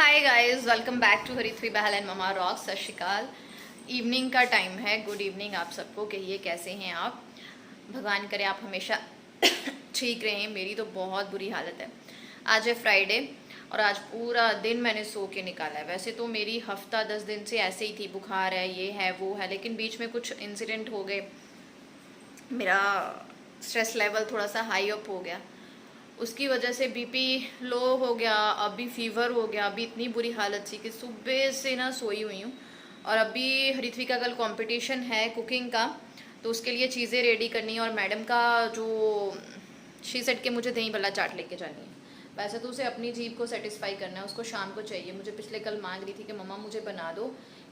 Hi guys, welcome back to Harithvi Bahal and mama rock. सत श्रीकाल। Evening का टाइम है। गुड इवनिंग आप सबको। कहिए कैसे हैं आप। भगवान करे आप हमेशा ठीक रहें। मेरी तो बहुत बुरी हालत है। आज है फ्राइडे और आज पूरा दिन मैंने सो के निकाला है। वैसे तो मेरी हफ्ता 10 दिन से ऐसे ही थी, बुखार है, ये है वो है, लेकिन बीच में कुछ इंसिडेंट हो गए, मेरा स्ट्रेस लेवल थोड़ा सा हाई अप हो गया, उसकी वजह से बीपी लो हो गया, अभी फीवर हो गया। अभी इतनी बुरी हालत थी कि सुबह से ना सोई हुई हूँ। और अभी हरिथ्वी का कल कंपटीशन है कुकिंग का, तो उसके लिए चीज़ें रेडी करनी है। और मैडम का जो शी सेट के मुझे दही बल्ला चाट लेके जानी है। वैसे तो उसे अपनी जीभ को सेटिस्फाई करना है, उसको शाम को चाहिए। मुझे पिछले कल मांग रही थी कि मम्मा मुझे बना दो,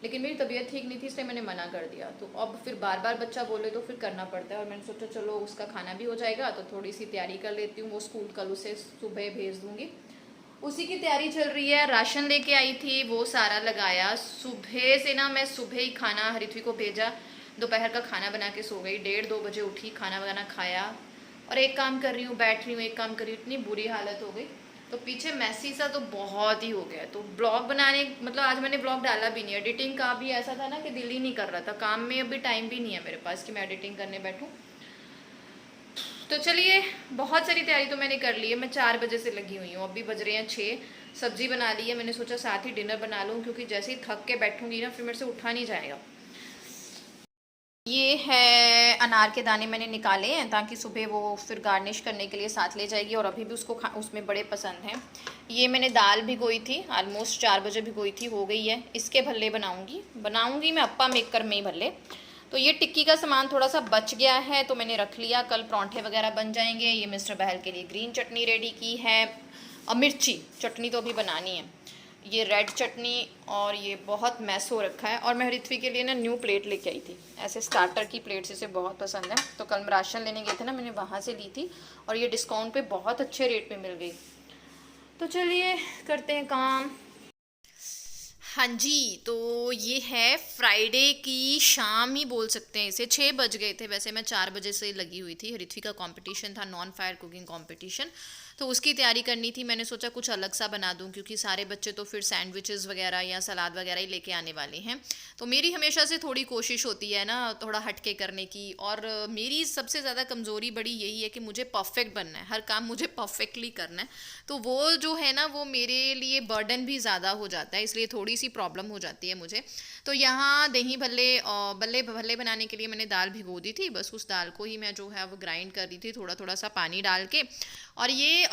लेकिन मेरी तबीयत ठीक नहीं थी, इसलिए मैंने मना कर दिया। तो अब फिर बार बार बच्चा बोले तो फिर करना पड़ता है। और मैंने सोचा चलो उसका खाना भी हो जाएगा, तो थोड़ी सी तैयारी कर लेती हूँ। वो स्कूल कल उसे सुबह भेज दूँगी, उसी की तैयारी चल रही है। राशन लेके आई थी, वो सारा लगाया सुबह से ना। मैं सुबह ही खाना हरिथ्वी को भेजा, दोपहर का खाना बना के सो गई। 1:30-2 बजे उठी, खाना वगैरह खाया और एक काम कर रही हूँ, बैठ रही हूँ, एक काम कर रही हूँ। इतनी बुरी हालत हो गई। तो पीछे मैसी सा तो बहुत ही हो गया। तो ब्लॉग बनाने मतलब आज मैंने ब्लॉग डाला भी नहीं। एडिटिंग का भी ऐसा था ना कि दिल ही नहीं कर रहा था। काम में अभी टाइम भी नहीं है मेरे पास कि मैं एडिटिंग करने बैठूँ। तो चलिए, बहुत सारी तैयारी तो मैंने कर ली है। मैं 4 बजे से लगी हुई हूँ, अभी बज रहे हैं 6। सब्जी बना ली है, मैंने सोचा साथ ही डिनर बना लूँ, क्योंकि जैसे ही थक के बैठूंगी ना फिर मेरे से उठा नहीं जाएगा। ये है अनार के दाने मैंने निकाले हैं ताकि सुबह वो फिर गार्निश करने के लिए साथ ले जाएगी, और अभी भी उसको उसमें बड़े पसंद हैं। ये मैंने दाल भिगोई थी, ऑलमोस्ट 4 बजे भिगोई थी, हो गई है। इसके भल्ले बनाऊंगी मैं अप्पा मेकर में ही भल्ले। तो ये टिक्की का सामान थोड़ा सा बच गया है तो मैंने रख लिया, कल परांठे वगैरह बन जाएंगे। ये मिस्टर बहल के लिए ग्रीन चटनी रेडी की है, और मिर्ची चटनी तो अभी बनानी है। ये रेड चटनी, और ये बहुत मैस हो रखा है। और मैं हरिथ्वी के लिए ना न्यू प्लेट लेके आई थी, ऐसे स्टार्टर की प्लेट्स इसे बहुत पसंद है। तो कल राशन लेने गए थे ना, मैंने वहाँ से ली थी, और ये डिस्काउंट पे बहुत अच्छे रेट पे मिल गई। तो चलिए करते हैं काम। हाँ जी, तो ये है फ्राइडे की शाम ही बोल सकते हैं इसे। 6 बज गए थे, वैसे मैं 4 बजे से लगी हुई थी। हरिथ्वी का कंपटीशन था, नॉन फायर कुकिंग कंपटीशन, तो उसकी तैयारी करनी थी। मैंने सोचा कुछ अलग सा बना दूं, क्योंकि सारे बच्चे तो फिर सैंडविचेस वगैरह या सलाद वगैरह ही लेके आने वाले हैं। तो मेरी हमेशा से थोड़ी कोशिश होती है ना थोड़ा हटके करने की। और मेरी सबसे ज़्यादा कमज़ोरी बड़ी यही है कि मुझे परफेक्ट बनना है, हर काम मुझे परफेक्टली करना है। तो वो जो है ना, वो मेरे लिए बर्डन भी ज़्यादा हो जाता है, इसलिए थोड़ी सी प्रॉब्लम हो जाती है मुझे। तो यहाँ दही भल्ले बल्ले भल्ले बनाने के लिए मैंने दाल भिगो दी थी। बस उस दाल को ही मैं जो है वो ग्राइंड कर रही थी, थोड़ा थोड़ा सा पानी डाल के। और ये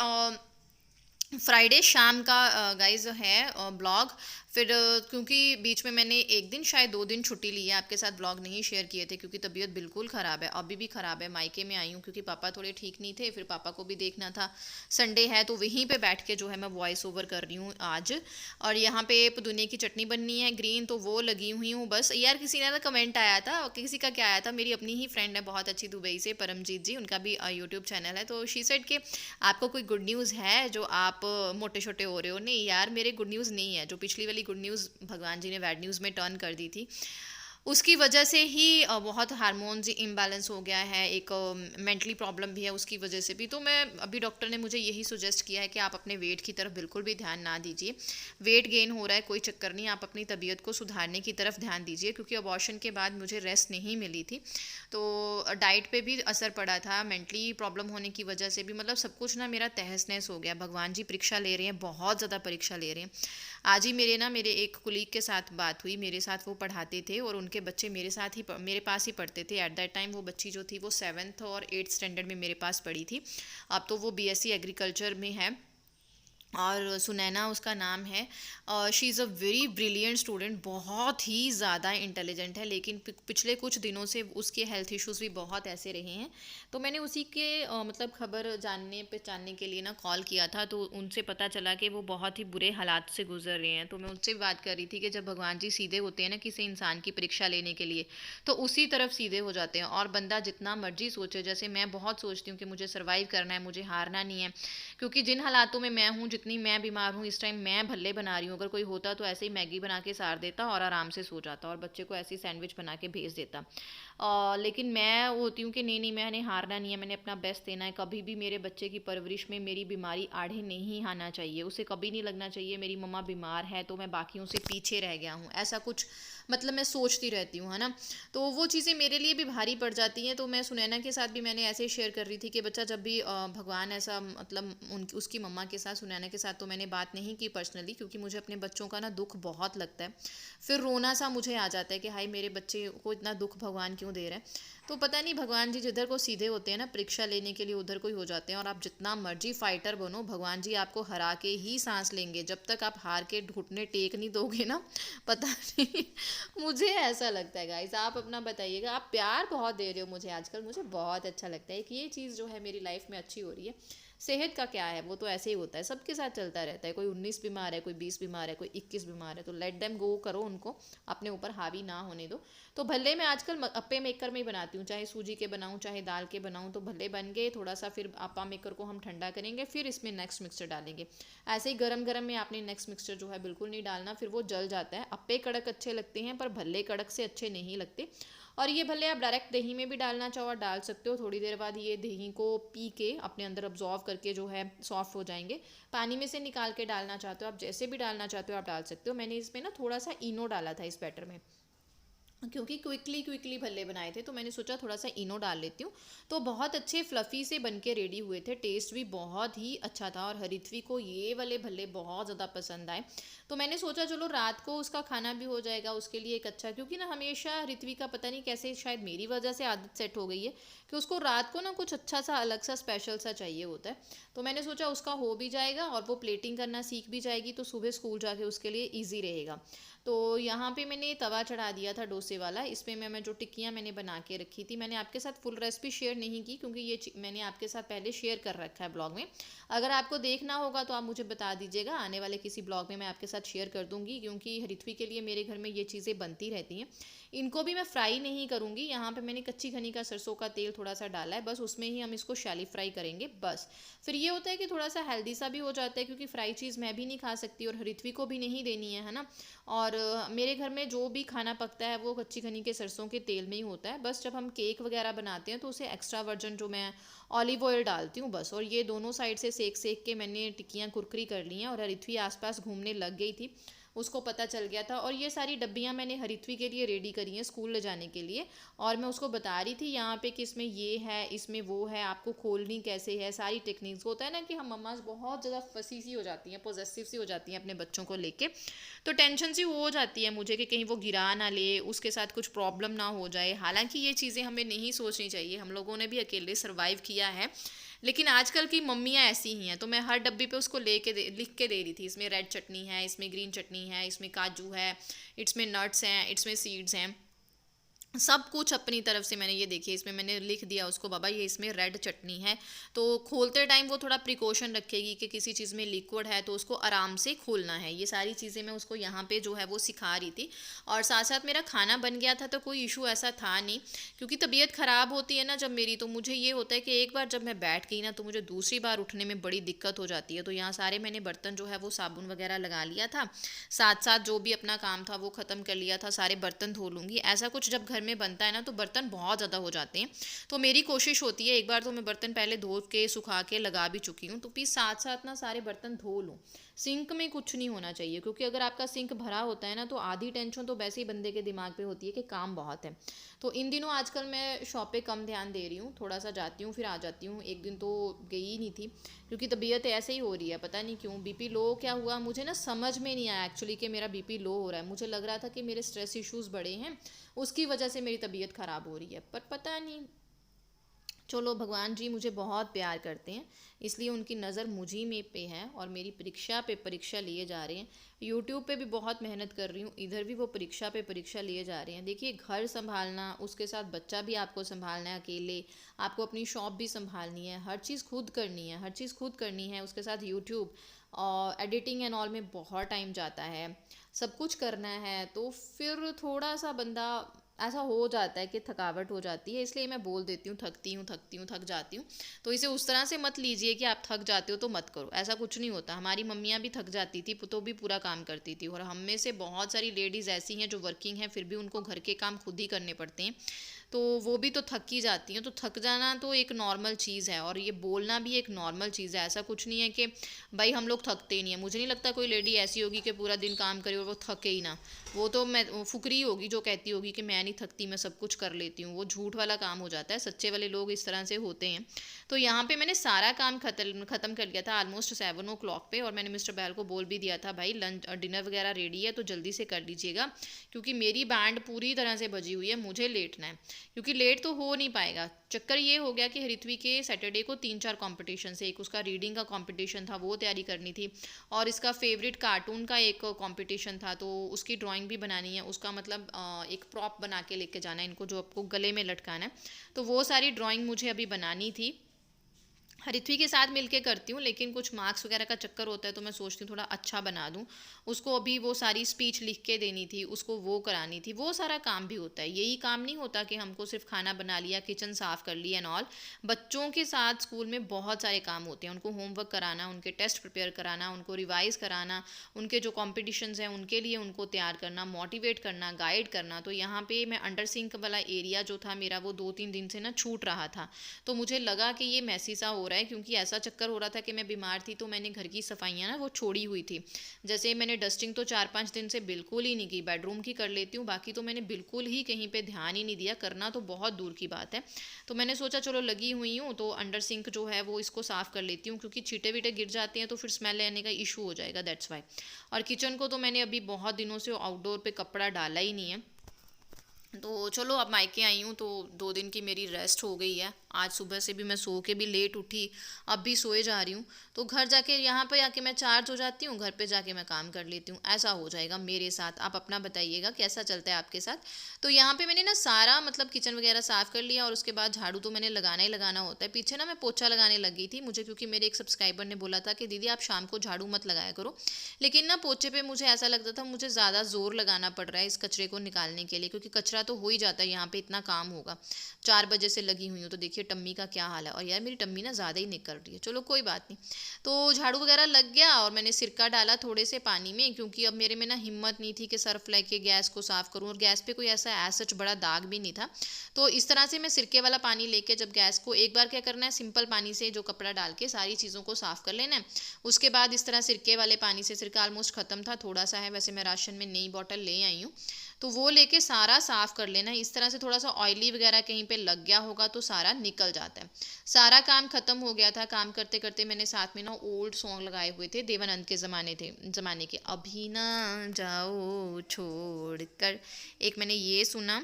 फ्राइडे शाम का गाइज है ब्लॉग। फिर क्योंकि बीच में मैंने एक दिन शायद 2 दिन छुट्टी ली है, आपके साथ ब्लॉग नहीं शेयर किए थे क्योंकि तबीयत बिल्कुल ख़राब है, अभी भी ख़राब है। मायके में आई हूँ क्योंकि पापा थोड़े ठीक नहीं थे, फिर पापा को भी देखना था। संडे है तो वहीं पे बैठ के जो है मैं वॉइस ओवर कर रही हूँ आज। और यहाँ पे पुदीने की चटनी बननी है ग्रीन, तो वो लगी हुई हूँ बस। यार किसी ने ना कमेंट आया था, किसी का क्या आया था, मेरी अपनी ही फ्रेंड है बहुत अच्छी दुबई से, परमजीत जी, उनका भी यूट्यूब चैनल है। तो शी सेड के आपको कोई गुड न्यूज़ है जो आप मोटे छोटे हो रहे हो। नहीं यार, मेरे गुड न्यूज़ नहीं है। जो पिछली वाली गुड न्यूज़ भगवान जी ने बैड न्यूज़ में टर्न कर दी थी, उसकी वजह से ही बहुत हार्मोन्स इम्बैलेंस हो गया है, एक मेंटली प्रॉब्लम भी है उसकी वजह से भी। तो मैं अभी डॉक्टर ने मुझे यही सुजेस्ट किया है कि आप अपने वेट की तरफ बिल्कुल भी ध्यान ना दीजिए। वेट गेन हो रहा है कोई चक्कर नहीं, आप अपनी तबीयत को सुधारने की तरफ ध्यान दीजिए। क्योंकि अबॉर्शन के बाद मुझे रेस्ट नहीं मिली थी, तो डाइट पे भी असर पड़ा था, मेंटली प्रॉब्लम होने की वजह से भी। मतलब सब कुछ ना मेरा तहस नहस हो गया। भगवान जी परीक्षा ले रहे हैं, बहुत ज़्यादा परीक्षा ले रहे हैं। आज ही मेरे एक कुलीग के साथ बात हुई, मेरे साथ वो पढ़ाते थे और उनके बच्चे मेरे पास ही पढ़ते थे। एट दैट टाइम वो बच्ची जो थी वो 7th और 8th स्टैंडर्ड में मेरे पास पढ़ी थी। अब तो वो बीएससी एग्रीकल्चर में है, और सुनैना उसका नाम है। She is a very brilliant student, बहुत ही ज़्यादा इंटेलिजेंट है। लेकिन पिछले कुछ दिनों से उसके हेल्थ इश्यूज़ भी बहुत ऐसे रहे हैं। तो मैंने उसी के मतलब खबर जानने के लिए ना कॉल किया था। तो उनसे पता चला कि वो बहुत ही बुरे हालात से गुजर रहे हैं। तो मैं उनसे बात कर रही थी कि जब भगवान जी सीधे होते हैं ना किसी इंसान की परीक्षा लेने के लिए, तो उसी तरफ सीधे हो जाते हैं। और बंदा जितना मर्जी सोचे, जैसे मैं बहुत सोचती हूँ कि मुझे सर्वाइव करना है, मुझे हारना नहीं है। क्योंकि जिन हालातों में मैं हूँ, जितनी मैं बीमार हूँ इस टाइम, मैं भल्ले बना रही हूँ। अगर कोई होता तो ऐसे ही मैगी बना के सार देता और आराम से सो जाता, और बच्चे को ऐसे ही सैंडविच बना के भेज देता। लेकिन मैं वो होती हूँ कि नहीं नहीं, मैंने हारना नहीं है, मैंने अपना बेस्ट देना है। कभी भी मेरे बच्चे की परवरिश में मेरी बीमारी आड़े नहीं आना चाहिए, उसे कभी नहीं लगना चाहिए मेरी मम्मा बीमार है तो मैं बाकियों से पीछे रह गया हूँ, ऐसा कुछ मतलब मैं सोचती रहती हूँ, है ना। तो वो चीज़ें मेरे लिए भी भारी पड़ जाती हैं। तो मैं सुनैना के साथ भी मैंने ऐसे ही शेयर कर रही थी कि बच्चा जब भी भगवान ऐसा मतलब उसकी मम्मा के साथ, सुनैना के साथ तो मैंने बात नहीं की पर्सनली, क्योंकि मुझे अपने बच्चों का ना दुख बहुत लगता है। फिर रोना सा मुझे आ जाता है कि हाय मेरे बच्चे को इतना दुख भगवान क्यों दे रहे हैं। तो पता नहीं भगवान जी जिधर को सीधे होते हैं ना परीक्षा लेने के लिए, उधर को ही हो जाते हैं। और आप जितना मर्जी फाइटर बनो, भगवान जी आपको हरा के ही सांस लेंगे। जब तक आप हार के घुटने टेक नहीं दोगे ना, पता नहीं मुझे ऐसा लगता है। गाइस आप अपना बताइएगा, आप प्यार बहुत दे रहे हो मुझे आजकल, मुझे बहुत अच्छा लगता है कि ये चीज़ जो है मेरी लाइफ में अच्छी हो रही है। सेहत का क्या है, वो तो ऐसे ही होता है, सबके साथ चलता रहता है। कोई 19 बीमार है, कोई 20 बीमार है, कोई 21 बीमार है, तो लेट देम गो करो, उनको अपने ऊपर हावी ना होने दो। तो भले मैं आजकल अप्पे मेकर में ही बनाती हूँ, चाहे सूजी के बनाऊँ चाहे दाल के बनाऊँ, तो भले बन गए। थोड़ा सा फिर अप्पा मेकर को हम ठंडा करेंगे, फिर इसमें नेक्स्ट मिक्सचर डालेंगे। ऐसे ही गरम गरम में आपने नेक्स्ट मिक्सचर जो है बिल्कुल नहीं डालना, फिर वो जल जाता है। अप्पे कड़क अच्छे लगते हैं पर भल्ले कड़क से अच्छे नहीं लगते। और ये भले आप डायरेक्ट दही में भी डालना चाहो डाल सकते हो, थोड़ी देर बाद ये दही को पी के अपने अंदर अब्जॉर्व करके जो है सॉफ्ट हो जाएंगे। पानी में से निकाल के डालना चाहते हो आप, जैसे भी डालना चाहते हो आप डाल सकते हो। मैंने इसमें ना थोड़ा सा इनो डाला था इस बैटर में, क्योंकि क्विकली भल्ले बनाए थे, तो मैंने सोचा थोड़ा सा इनो डाल लेती हूँ। तो बहुत अच्छे फ्लफ़ी से बन के रेडी हुए थे, टेस्ट भी बहुत ही अच्छा था। और हरित्वी को ये वाले भल्ले बहुत ज़्यादा पसंद आए। तो मैंने सोचा चलो रात को उसका खाना भी हो जाएगा उसके लिए एक अच्छा, क्योंकि ना हमेशा हरित्वी का पता नहीं कैसे, शायद मेरी वजह से आदत सेट हो गई है कि उसको रात को ना कुछ अच्छा सा अलग सा स्पेशल सा चाहिए होता है। तो मैंने सोचा उसका हो भी जाएगा और वो प्लेटिंग करना सीख भी जाएगी, तो सुबह स्कूल जाके उसके लिए ईजी रहेगा। तो यहाँ पे मैंने तवा चढ़ा दिया था डोसे वाला। इसमें मैं जो टिक्कियाँ मैंने बना के रखी थी, मैंने आपके साथ फुल रेसिपी शेयर नहीं की, क्योंकि ये मैंने आपके साथ पहले शेयर कर रखा है ब्लॉग में। अगर आपको देखना होगा तो आप मुझे बता दीजिएगा, आने वाले किसी ब्लॉग में मैं आपके साथ शेयर कर दूँगी, क्योंकि हरित्वी के लिए मेरे घर में ये चीज़ें बनती रहती हैं। इनको भी मैं फ्राई नहीं करूँगी। यहाँ पे मैंने कच्ची घनी का सरसों का तेल थोड़ा सा डाला है, बस उसमें ही हम इसको शैली फ्राई करेंगे बस। फिर ये होता है कि थोड़ा सा हेल्दी सा भी हो जाता है, क्योंकि फ्राई चीज़ मैं भी नहीं खा सकती और हरित्वी को भी नहीं देनी है ना। और मेरे घर में जो भी खाना पकता है वो कच्ची घनी के सरसों के तेल में ही होता है। बस जब हम केक वगैरह बनाते हैं तो उसे एक्स्ट्रा वर्जन जो मैं ऑलिव ऑयल डालती हूँ बस। और ये दोनों साइड से सेक सेक के मैंने टिक्कियाँ कुरकुरी कर ली हैं। और हरित्वी आसपास घूमने लग गई थी, उसको पता चल गया था। और ये सारी डब्बियाँ मैंने हरित्वी के लिए रेडी करी हैं स्कूल ले जाने के लिए। और मैं उसको बता रही थी यहाँ पे कि इसमें ये है, इसमें वो है, आपको खोलनी कैसे है, सारी टेक्निक्स। होता है ना कि हम मम्मा बहुत ज़्यादा फसी सी हो जाती हैं, पॉजेसिव सी हो जाती हैं अपने बच्चों को लेके। तो टेंशन सी हो जाती है मुझे कि कहीं वो गिरा ना ले, उसके साथ कुछ प्रॉब्लम ना हो जाए। हालांकि ये चीज़ें हमें नहीं सोचनी चाहिए, हम लोगों ने भी अकेले सर्वाइव किया है। लेकिन आजकल की मम्मियाँ ऐसी ही हैं। तो मैं हर डब्बी पे उसको लिख के दे रही थी, इसमें रेड चटनी है, इसमें ग्रीन चटनी है, इसमें काजू है, इसमें नट्स हैं, इसमें सीड्स हैं, सब कुछ अपनी तरफ से मैंने ये देखिए इसमें मैंने लिख दिया उसको, बाबा ये इसमें रेड चटनी है। तो खोलते टाइम वो थोड़ा प्रिकॉशन रखेगी कि किसी चीज़ में लिक्विड है तो उसको आराम से खोलना है। ये सारी चीज़ें मैं उसको यहाँ पे जो है वो सिखा रही थी। और साथ साथ मेरा खाना बन गया था तो कोई इशू ऐसा था नहीं, क्योंकि तबीयत ख़राब होती है ना जब मेरी, तो मुझे ये होता है कि एक बार जब मैं बैठ गई ना तो मुझे दूसरी बार उठने में बड़ी दिक्कत हो जाती है। तो यहाँ सारे मैंने बर्तन जो है वो साबुन वगैरह लगा लिया था, साथ साथ जो भी अपना काम था वो ख़त्म कर लिया था, सारे बर्तन धो लूँगी। ऐसा कुछ जब घर में बनता है ना तो बर्तन बहुत ज़्यादा हो जाते हैं। तो मेरी कोशिश होती है, एक बार तो मैं बर्तन पहले धो के सुखा के लगा भी चुकी हूँ, तो प्लीज़ साथ साथ ना सारे बर्तन धो लूँ। सिंक में कुछ नहीं होना चाहिए, क्योंकि अगर आपका सिंक भरा होता है ना तो आधी टेंशन तो वैसे ही बंदे के दिमाग पे होती है कि काम बहुत है। तो इन दिनों आजकल मैं शॉप पे कम ध्यान दे रही हूँ, थोड़ा सा जाती हूँ फिर आ जाती हूँ। एक दिन तो गई ही नहीं थी, क्योंकि तबीयत ऐसे ही हो रही है, पता नहीं क्यों। बीपी लो क्या हुआ मुझे ना समझ में नहीं आया एक्चुअली कि मेरा बीपी लो हो रहा है। मुझे लग रहा था कि मेरे स्ट्रेस इश्यूज़ बड़े हैं, उसकी वजह से मेरी तबीयत ख़राब हो रही है, पर पता नहीं। चलो भगवान जी मुझे बहुत प्यार करते हैं, इसलिए उनकी नज़र मुझी में पे है और मेरी परीक्षा पे परीक्षा लिए जा रहे हैं। यूट्यूब पे भी बहुत मेहनत कर रही हूँ, इधर भी वो परीक्षा पे परीक्षा लिए जा रहे हैं। देखिए घर संभालना, उसके साथ बच्चा भी आपको संभालना है अकेले, आपको अपनी शॉप भी संभालनी है, हर चीज़ खुद करनी है, हर चीज़ खुद करनी है। उसके साथ यूट्यूब और एडिटिंग एंड ऑल में बहुत टाइम जाता है, सब कुछ करना है। तो फिर थोड़ा सा बंदा ऐसा हो जाता है कि थकावट हो जाती है, इसलिए मैं बोल देती हूँ थकती हूँ थक जाती हूँ। तो इसे उस तरह से मत लीजिए कि आप थक जाते हो तो मत करो, ऐसा कुछ नहीं होता। हमारी मम्मियाँ भी थक जाती थी तो भी पूरा काम करती थी, और हम में से बहुत सारी लेडीज़ ऐसी हैं जो वर्किंग हैं फिर भी उनको घर के काम खुद ही करने पड़ते हैं। तो वो भी तो थक ही जाती हैं। तो थक जाना तो एक नॉर्मल चीज़ है और ये बोलना भी एक नॉर्मल चीज़ है। ऐसा कुछ नहीं है कि भाई हम लोग थकते ही नहीं है। मुझे नहीं लगता कोई लेडी ऐसी होगी कि पूरा दिन काम करे और वो थके ही ना। वो तो मैं फुकरी होगी जो कहती होगी कि मैं नहीं थकती, मैं सब कुछ कर लेती हूँ। वो झूठ वाला काम हो जाता है। सच्चे वाले लोग इस तरह से होते हैं। तो यहाँ पे मैंने सारा काम ख़त्म कर लिया था ऑलमोस्ट 7 o'clock पे, और मैंने मिस्टर बैल को बोल भी दिया था भाई लंच डिनर वगैरह रेडी है तो जल्दी से कर लीजिएगा, क्योंकि मेरी बैंड पूरी तरह से बजी हुई है, मुझे लेटना है। क्योंकि लेट तो हो नहीं पाएगा। चक्कर ये हो गया कि हरित्वी के सैटरडे को 3-4 कॉम्पिटिशन से, एक उसका रीडिंग का कंपटीशन था, वो तैयारी करनी थी, और इसका फेवरेट कार्टून का एक कंपटीशन था, तो उसकी ड्राइंग भी बनानी है। उसका मतलब एक प्रॉप बना के लेके जाना है इनको, जो आपको गले में लटकाना है। तो वो सारी ड्राइंग मुझे अभी बनानी थी। हरित्वी के साथ मिलके करती हूँ, लेकिन कुछ मार्क्स वगैरह का चक्कर होता है तो मैं सोचती हूँ थोड़ा अच्छा बना दूँ। उसको अभी वो सारी स्पीच लिख के देनी थी, उसको वो करानी थी, वो सारा काम भी होता है। यही काम नहीं होता कि हमको सिर्फ खाना बना लिया, किचन साफ़ कर लिया एंड ऑल। बच्चों के साथ स्कूल में बहुत सारे काम होते हैं। उनको होमवर्क कराना, उनके टेस्ट प्रिपेयर कराना, उनको रिवाइज़ कराना, उनके जो कॉम्पिटिशन्स हैं उनके लिए उनको तैयार करना, मोटिवेट करना, गाइड करना। तो यहाँ पे मैं अंडर सिंक वाला एरिया जो था मेरा, वो 2-3 दिन से ना छूट रहा था। तो मुझे लगा कि ये मैसी सा हो रहा है, क्योंकि ऐसा चक्कर हो रहा था कि मैं बीमार थी, तो मैंने घर की सफाइयाँ ना वो छोड़ी हुई थी। जैसे मैंने डस्टिंग तो 4-5 दिन से बिल्कुल ही नहीं की। बेडरूम की कर लेती हूँ, बाकी तो मैंने बिल्कुल ही कहीं पे ध्यान ही नहीं दिया। करना तो बहुत दूर की बात है। तो मैंने सोचा चलो लगी हुई हूँ तो अंडर सिंक जो है वो इसको साफ़ कर लेती हूँ, क्योंकि छींटे वीटे गिर जाते हैं तो फिर स्मेल लेने का इशू हो जाएगा, दैट्स वाई। और किचन को तो मैंने अभी बहुत दिनों से आउटडोर पे कपड़ा डाला ही नहीं है। तो चलो अब मायके आई हूँ तो 2 दिन की मेरी रेस्ट हो गई है। आज सुबह से भी मैं सो के भी लेट उठी, अब भी सोए जा रही हूँ। तो घर जाके यहाँ पे आके मैं चार्ज हो जाती हूँ, घर पे जाके मैं काम कर लेती हूँ। ऐसा हो जाएगा मेरे साथ। आप अपना बताइएगा कैसा चलता है आपके साथ। तो यहाँ पे मैंने ना सारा मतलब किचन वगैरह साफ़ कर लिया, और उसके बाद झाड़ू तो मैंने लगाना ही लगाना होता है। पीछे ना मैं पोछा लगाने लग गई थी मुझे, क्योंकि मेरे एक सब्सक्राइबर ने बोला था कि दीदी आप शाम को झाड़ू मत लगाया करो। लेकिन ना पोछे पे मुझे ऐसा लगता था मुझे ज़्यादा ज़ोर लगाना पड़ रहा है इस कचरे को निकालने के लिए, क्योंकि कचरा तो हो ही जाता है यहाँ पे, इतना काम होगा। 4 बजे से लगी हुई हूँ तो देखिए टम्मी का क्या हाल है। और यार मेरी टम्मी ना ज़्यादा ही निकल रही है। चलो कोई बात नहीं। तो झाड़ू वगैरह लग गया, और मैंने सिरका डाला थोड़े से पानी में, क्योंकि अब मेरे में ना हिम्मत नहीं थी कि सर्फ लेके गैस को साफ़ करूँ, और गैस पे कोई ऐसा सच बड़ा दाग भी नहीं था। तो इस तरह से मैं सिरके वाला पानी लेके, जब गैस को एक बार क्या करना है, सिंपल पानी से जो कपड़ा डाल के सारी चीज़ों को साफ़ कर लेना है। उसके बाद इस तरह सिरके वाले पानी से, सिरका ऑलमोस्ट ख़त्म था, थोड़ा सा है, वैसे मैं राशन में नई बॉटल ले आई हूँ, तो वो लेके सारा साफ़ कर लेना है। इस तरह से थोड़ा सा ऑयली वगैरह कहीं पे लग गया होगा तो सारा निकल जाता है। सारा काम ख़त्म हो गया था। काम करते करते मैंने साथ में ना ओल्ड सॉन्ग लगाए हुए थे, देवानंद के ज़माने के, अभी ना जाओ छोड़ कर। एक मैंने ये सुना,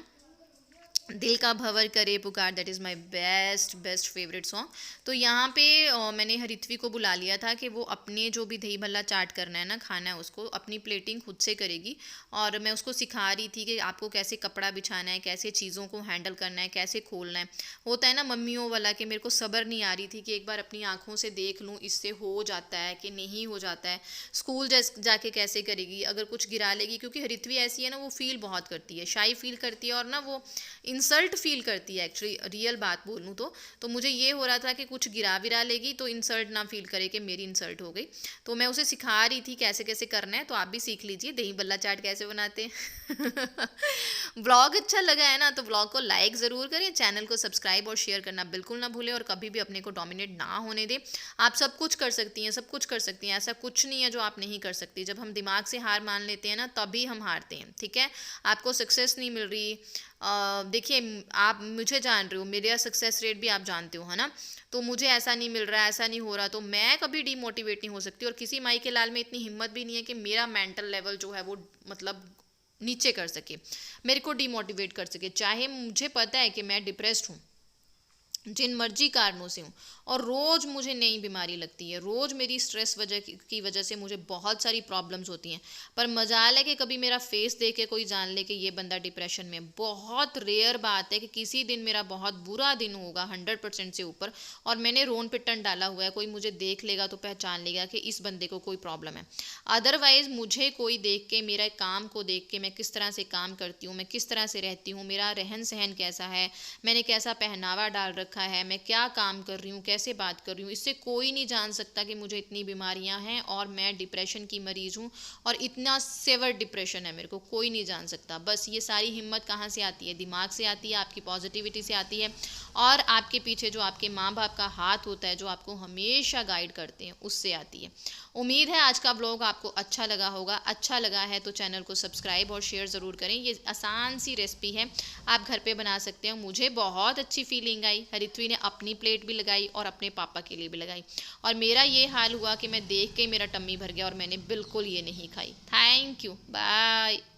दिल का भंवर करे पुकार, that is my best favourite song. तो यहाँ पे मैंने हरित्वी को बुला लिया था कि वो अपने जो भी दही भल्ला चाट करना है ना, खाना है, उसको अपनी प्लेटिंग खुद से करेगी। और मैं उसको सिखा रही थी कि आपको कैसे कपड़ा बिछाना है, कैसे चीज़ों को हैंडल करना है, कैसे खोलना है। होता है ना मम्मियों वाला कि मेरे को सब्र नहीं आ रही थी कि एक बार अपनी आँखों से देख लूँ इससे हो जाता है कि नहीं हो जाता है। स्कूल जाके कैसे करेगी, अगर कुछ गिरा लेगी, क्योंकि हरित्वी ऐसी है ना, वो फील बहुत करती है, शाई फील करती है, और ना वो इंसल्ट फील करती है एक्चुअली, रियल बात बोलूँ तो मुझे ये हो रहा था कि कुछ गिरा विरा लेगी तो इंसल्ट ना फील करे कि मेरी इंसल्ट हो गई। तो मैं उसे सिखा रही थी कैसे कैसे करना है, तो आप भी सीख लीजिए दही बल्ला चाट कैसे बनाते हैं। ब्लॉग अच्छा लगा है ना तो ब्लॉग को लाइक ज़रूर करें, चैनल को सब्सक्राइब और शेयर करना बिल्कुल ना भूलें, और कभी भी अपने को डोमिनेट ना होने दें। आप सब कुछ कर सकती हैं, सब कुछ कर सकती हैं, ऐसा कुछ नहीं है जो आप नहीं कर सकती। जब हम दिमाग से हार मान लेते हैं ना, तभी हम हारते हैं, ठीक है। आपको सक्सेस नहीं मिल रही, देखिए आप मुझे जान रहे हो, मेरा सक्सेस रेट भी आप जानते हो, है ना। तो मुझे ऐसा नहीं मिल रहा है, ऐसा नहीं हो रहा, तो मैं कभी डीमोटिवेट नहीं हो सकती। और किसी माई के लाल में इतनी हिम्मत भी नहीं है कि मेरा मेंटल लेवल जो है वो मतलब नीचे कर सके, मेरे को डीमोटिवेट कर सके। चाहे मुझे पता है कि मैं डिप्रेस्ड हूँ, जिन मर्जी कारणों से हूँ, और रोज़ मुझे नई बीमारी लगती है, रोज़ मेरी स्ट्रेस की वजह से मुझे बहुत सारी प्रॉब्लम्स होती हैं। पर मजाल है कि कभी मेरा फेस देख के कोई जान ले कि ये बंदा डिप्रेशन में। बहुत रेयर बात है कि किसी दिन मेरा बहुत बुरा दिन होगा 100% से ऊपर, और मैंने रोन पिट्टन डाला हुआ है, कोई मुझे देख लेगा तो पहचान लेगा कि इस बंदे को कोई प्रॉब्लम है। अदरवाइज़ मुझे कोई देख के, मेरा काम को देख के, मैं किस तरह से काम करती हूँ, मैं किस तरह से रहती हूँ, मेरा रहन सहन कैसा है, मैंने कैसा पहनावा डाल रखा रखा है, मैं क्या काम कर रही हूँ, कैसे बात कर रही हूँ, इससे कोई नहीं जान सकता कि मुझे इतनी बीमारियाँ हैं और मैं डिप्रेशन की मरीज़ हूँ और इतना सेवर डिप्रेशन है मेरे को, कोई नहीं जान सकता। बस ये सारी हिम्मत कहाँ से आती है? दिमाग से आती है, आपकी पॉजिटिविटी से आती है और आपके पीछे जो आपके माँ बाप का हाथ होता है, जो आपको हमेशा गाइड करते हैं, उससे आती है। उम्मीद है आज का व्लॉग आपको अच्छा लगा होगा। अच्छा लगा है तो चैनल को सब्सक्राइब और शेयर ज़रूर करें। ये आसान सी रेसिपी है, आप घर पे बना सकते हो। मुझे बहुत अच्छी फीलिंग आई, हरित्वी ने अपनी प्लेट भी लगाई और अपने पापा के लिए भी लगाई और मेरा ये हाल हुआ कि मैं देख के मेरा टम्मी भर गया और मैंने बिल्कुल ये नहीं खाई। Thank you, bye.